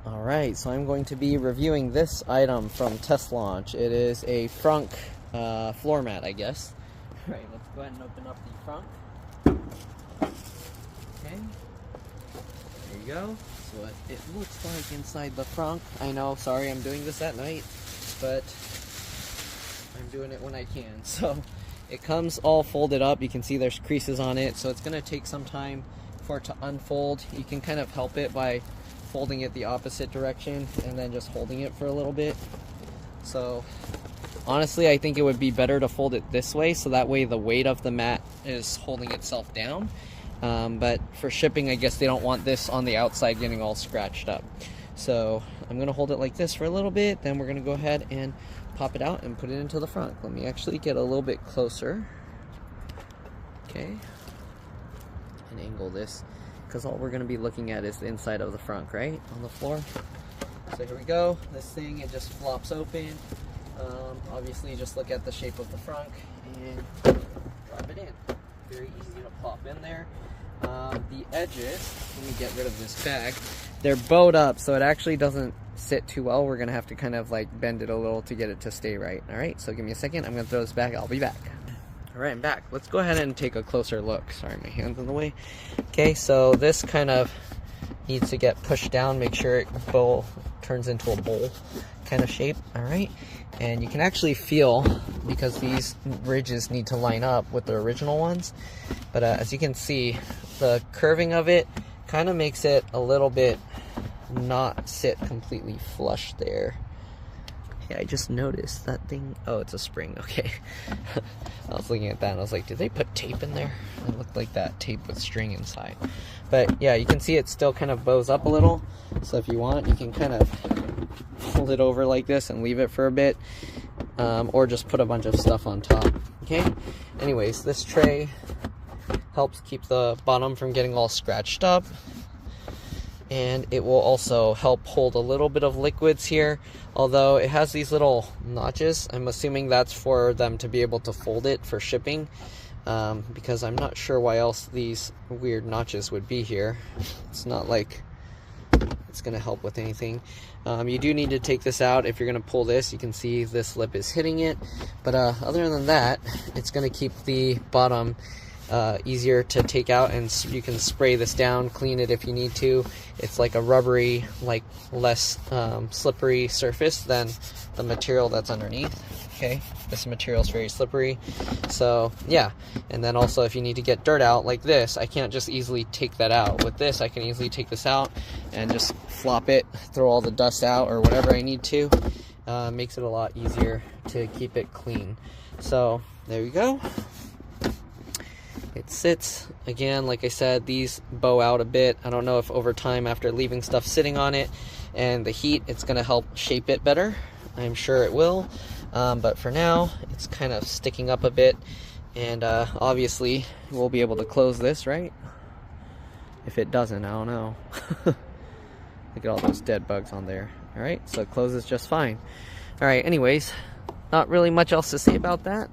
Alright, so I'm going to be reviewing this item from Teslaunch. It is a frunk floor mat, I guess. Alright, let's go ahead and open up the frunk. Okay, there you go. So what it looks like inside the frunk. I know, sorry I'm doing this at night, but I'm doing it when I can. So it comes all folded up. You can see there's creases on it, so it's going to take some time for it to unfold. You can kind of help it by folding it the opposite direction and then just holding it for a little bit. So honestly, I think it would be better to fold it this way, so that way the weight of the mat is holding itself down. But for shipping, I guess they don't want this on the outside getting all scratched up. So I'm gonna hold it like this for a little bit, then we're gonna go ahead and pop it out and put it into the front. Let me actually get a little bit closer. Okay, and angle this, because all we're going to be looking at is the inside of the front, right, on the floor. So here we go. This thing, it just flops open. Obviously, just look at the shape of the front and drop it in. Very easy to plop in there. The edges, let me get rid of this bag. They're bowed up, so it actually doesn't sit too well. We're going to have to kind of like bend it a little to get it to stay right. All right, so give me a second. I'm going to throw this back. I'll be back. All right, I'm back. Let's go ahead and take a closer look. Sorry, my hand's in the way. Okay, so this kind of needs to get pushed down. Make sure it turns into a bowl kind of shape. All right, and you can actually feel, because these ridges need to line up with the original ones, but as you can see, the curving of it kind of makes it a little bit not sit completely flush there. Yeah, I just noticed that thing. Oh, it's a spring. Okay. I was looking at that and I was like, did they put tape in there? It looked like that tape with string inside. But yeah, you can see it still kind of bows up a little. So if you want, you can kind of fold it over like this and leave it for a bit. Or just put a bunch of stuff on top. Okay. Anyways, this tray helps keep the bottom from getting all scratched up. And it will also help hold a little bit of liquids here, although it has these little notches. I'm assuming that's for them to be able to fold it for shipping, because I'm not sure why else these weird notches would be here. It's not like it's going to help with anything. You do need to take this out if you're going to pull this. You can see this lip is hitting it, but other than that, it's going to keep the bottom easier to take out, and you can spray this down, clean it if you need to. It's like a rubbery, like less slippery surface than the material that's underneath. Okay, this material is very slippery, so yeah. And then also, if you need to get dirt out like this, I can't just easily take that out. With this, I can easily take this out and just flop it, throw all the dust out or whatever I need to. Makes it a lot easier to keep it clean. So there you go. It sits, again, like I said, these bow out a bit. I don't know if over time, after leaving stuff sitting on it and the heat, it's going to help shape it better. I'm sure it will, but for now, it's kind of sticking up a bit, and obviously, we'll be able to close this, right? If it doesn't, I don't know. Look at all those dead bugs on there. All right, so it closes just fine. All right, anyways, not really much else to say about that.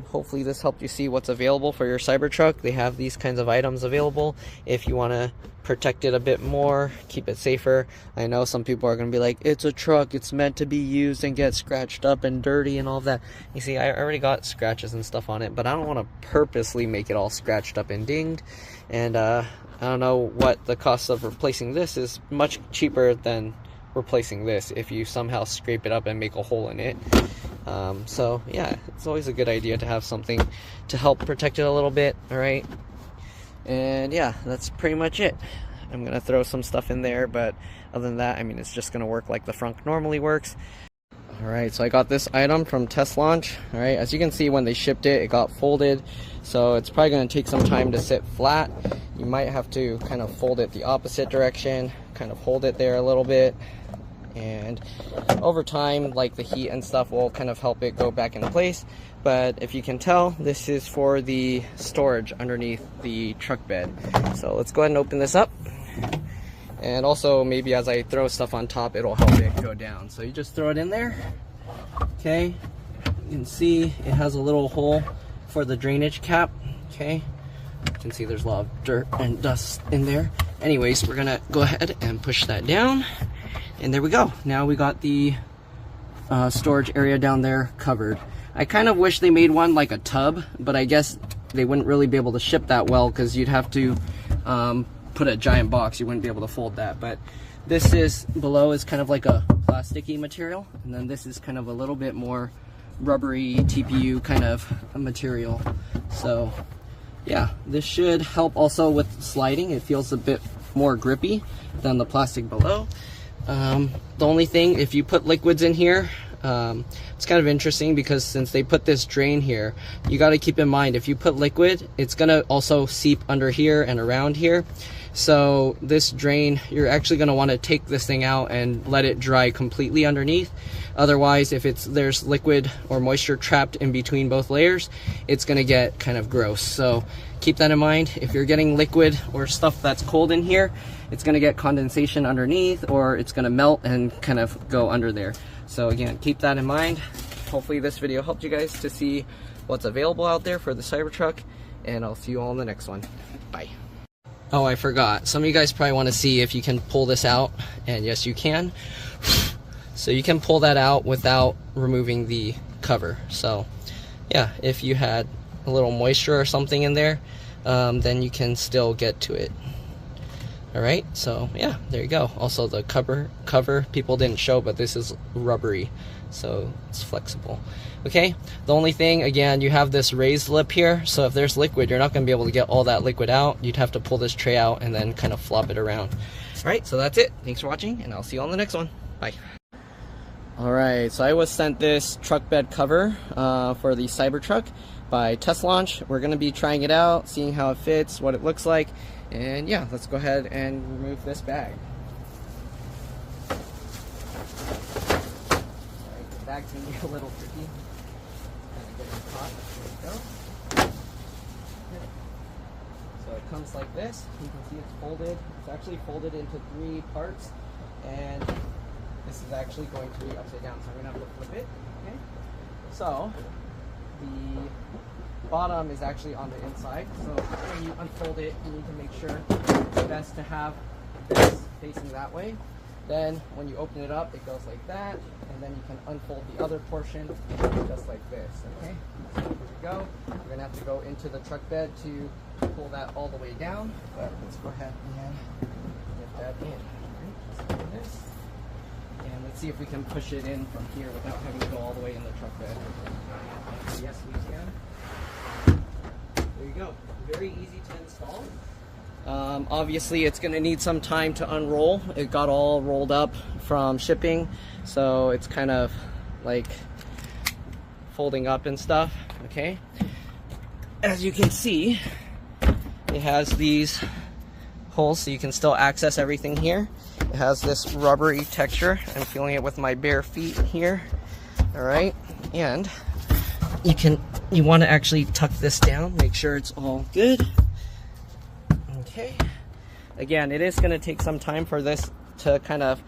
Hopefully this helped you see what's available for your Cybertruck. They have these kinds of items available if you want to protect it a bit more, keep it safer. I know some people are going to be like, it's a truck, it's meant to be used and get scratched up and dirty and all that. You see, I already got scratches and stuff on it, but I don't want to purposely make it all scratched up and dinged. And I don't know what the cost of replacing this is. Much cheaper than replacing this if you somehow scrape it up and make a hole in it. So yeah, it's always a good idea to have something to help protect it a little bit. All right, and yeah, that's pretty much it. I'm gonna throw some stuff in there, but other than that, I mean, it's just gonna work like the frunk normally works. All right, so I got this item from Teslaunch. All right, as you can see, when they shipped it, it got folded, so it's probably gonna take some time to sit flat. You might have to kind of fold it the opposite direction, kind of hold it there a little bit, and over time, like the heat and stuff will kind of help it go back into place. But if you can tell, this is for the storage underneath the truck bed. So let's go ahead and open this up, and also maybe as I throw stuff on top, it'll help it go down. So you just throw it in there. Okay, you can see it has a little hole for the drainage cap. Okay, you can see there's a lot of dirt and dust in there. anyways, we're gonna go ahead and push that down, and there we go. Now we got the storage area down there covered. I kind of wish they made one like a tub, but I guess they wouldn't really be able to ship that well because you'd have to put a giant box. You wouldn't be able to fold that. But this is below is kind of like a plasticky material, and then this is kind of a little bit more rubbery TPU kind of a material. So yeah, this should help also with sliding. It feels a bit more grippy than the plastic below. The only thing, if you put liquids in here, it's kind of interesting because since they put this drain here, you got to keep in mind if you put liquid, it's going to also seep under here and around here. So this drain, you're actually going to want to take this thing out and let it dry completely underneath. Otherwise, if there's liquid or moisture trapped in between both layers, it's going to get kind of gross. So keep that in mind. If you're getting liquid or stuff that's cold in here, it's going to get condensation underneath, or it's going to melt and kind of go under there. So again, keep that in mind. Hopefully this video helped you guys to see what's available out there for the Cybertruck, and I'll see you all in the next one. Bye. Oh, I forgot. Some of you guys probably want to see if you can pull this out, and yes, you can. So you can pull that out without removing the cover. So yeah, if you had a little moisture or something in there, then you can still get to it. Alright, so yeah, there you go. Also the cover people didn't show, but this is rubbery, so it's flexible. Okay, the only thing, again, you have this raised lip here, so if there's liquid, you're not going to be able to get all that liquid out. You'd have to pull this tray out and then kind of flop it around. Alright, so that's it. Thanks for watching, and I'll see you on the next one. Bye. Alright, so I was sent this truck bed cover for the Cybertruck by Teslaunch. We're going to be trying it out, seeing how it fits, what it looks like, and yeah, let's go ahead and remove this bag. Sorry, the bag's going to be a little tricky. Kind of getting caught. There we go. Okay. So it comes like this. You can see it's folded. It's actually folded into 3 parts, and this is actually going to be upside down, so I'm going to have to flip it. Okay. So the bottom is actually on the inside, so when you unfold it, you need to make sure it's best to have this facing that way. Then when you open it up, it goes like that, and then you can unfold the other portion just like this. Okay, so here we go. We're gonna have to go into the truck bed to pull that all the way down, but let's go ahead and get that in. Right, just like this. And let's see if we can push it in from here without having to go all the way in the truck bed. Yes, we can. There you go. Very easy to install. Obviously, it's going to need some time to unroll. It got all rolled up from shipping, so it's kind of like folding up and stuff. Okay. As you can see, it has these holes so you can still access everything here. It has this rubbery texture. I'm feeling it with my bare feet here. All right, and you want to actually tuck this down, make sure it's all good. Okay. Again, it is going to take some time for this to kind of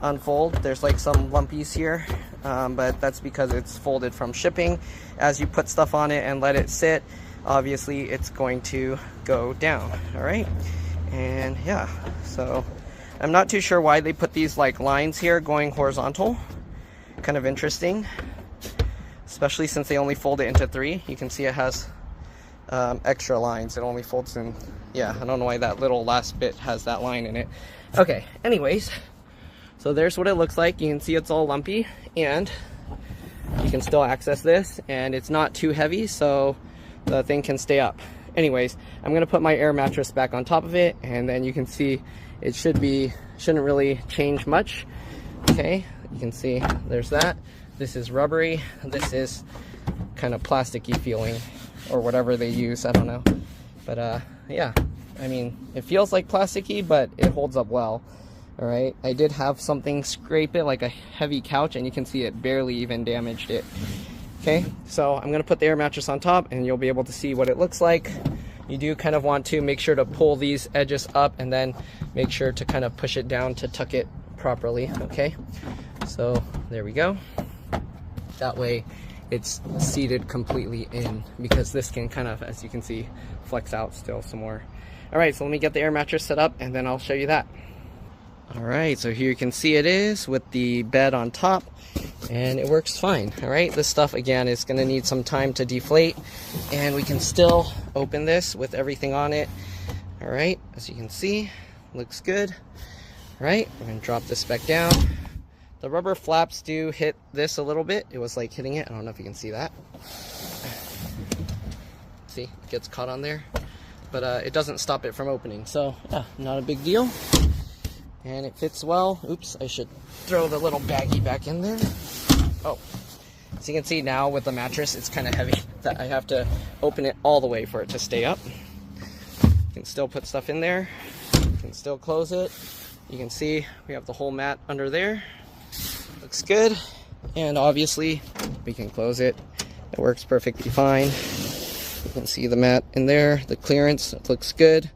unfold. There's like some lumpies here, but that's because it's folded from shipping. As you put stuff on it and let it sit, obviously it's going to go down. All right. And yeah, so I'm not too sure why they put these like lines here going horizontal. Kind of interesting, especially since they only fold it into 3. You can see it has extra lines. It only folds in, yeah, I don't know why that little last bit has that line in it. Okay, anyways, so there's what it looks like. You can see it's all lumpy, and you can still access this, and it's not too heavy, so the thing can stay up. Anyways, I'm gonna put my air mattress back on top of it, and then you can see it shouldn't really change much. Okay, you can see there's that. This is rubbery. This is kind of plasticky feeling, or whatever they use, I don't know. But yeah, I mean, it feels like plasticky, but it holds up well. All right, I did have something scrape it, like a heavy couch, and you can see it barely even damaged it. Okay, so I'm gonna put the air mattress on top, and you'll be able to see what it looks like. You do kind of want to make sure to pull these edges up, and then make sure to kind of push it down to tuck it properly. Okay, so there we go. That way it's seated completely in, because this can kind of, as you can see, flex out still some more. Alright, so let me get the air mattress set up and then I'll show you that. Alright, so here you can see it is with the bed on top, and it works fine. Alright, this stuff again is going to need some time to deflate, and we can still open this with everything on it. Alright, as you can see, looks good. Alright, we're going to drop this back down. The rubber flaps do hit this a little bit. It was like hitting it. I don't know if you can see that. See, it gets caught on there. But it doesn't stop it from opening. So, yeah, not a big deal. And it fits well. Oops, I should throw the little baggie back in there. Oh, so you can see now with the mattress, it's kind of heavy that I have to open it all the way for it to stay up. You can still put stuff in there. You can still close it. You can see we have the whole mat under there. Looks good. And obviously, we can close it. It works perfectly fine. You can see the mat in there, the clearance, it looks good.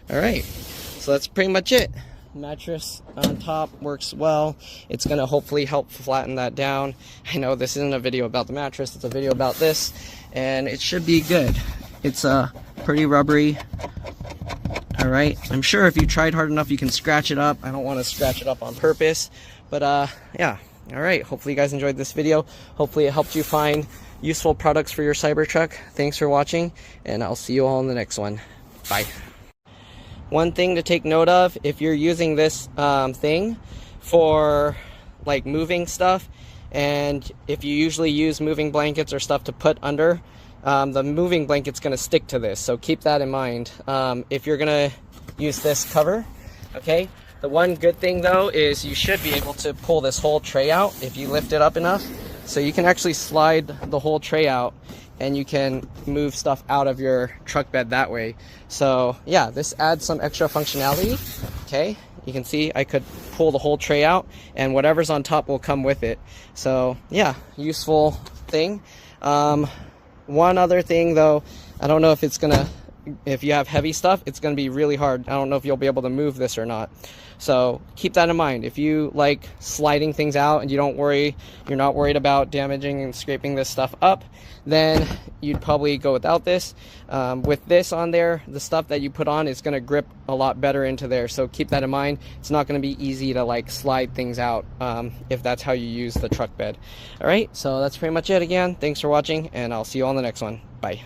Alright, so that's pretty much it. Mattress on top works well. It's going to hopefully help flatten that down. I know this isn't a video about the mattress, it's a video about this, and it should be good. It's pretty rubbery. Alright, I'm sure if you tried hard enough you can scratch it up. I don't want to scratch it up on purpose, but yeah. Alright, hopefully you guys enjoyed this video. Hopefully it helped you find useful products for your Cybertruck. Thanks for watching, and I'll see you all in the next one. Bye. One thing to take note of, if you're using this thing for like moving stuff, and if you usually use moving blankets or stuff to put under, the moving blanket's going to stick to this, so keep that in mind if you're going to use this cover. Okay, the one good thing though is you should be able to pull this whole tray out if you lift it up enough, so you can actually slide the whole tray out and you can move stuff out of your truck bed that way. So yeah, this adds some extra functionality. Okay, you can see I could pull the whole tray out and whatever's on top will come with it. So yeah, useful thing. One other thing though, I don't know if it's gonna, if you have heavy stuff, it's gonna be really hard. I don't know if you'll be able to move this or not. So keep that in mind. If you like sliding things out and you're not worried about damaging and scraping this stuff up, then you'd probably go without this. With this on there, the stuff that you put on is going to grip a lot better into there. So keep that in mind. It's not going to be easy to like slide things out if that's how you use the truck bed. All right, so that's pretty much it again. Thanks for watching, and I'll see you on the next one. Bye.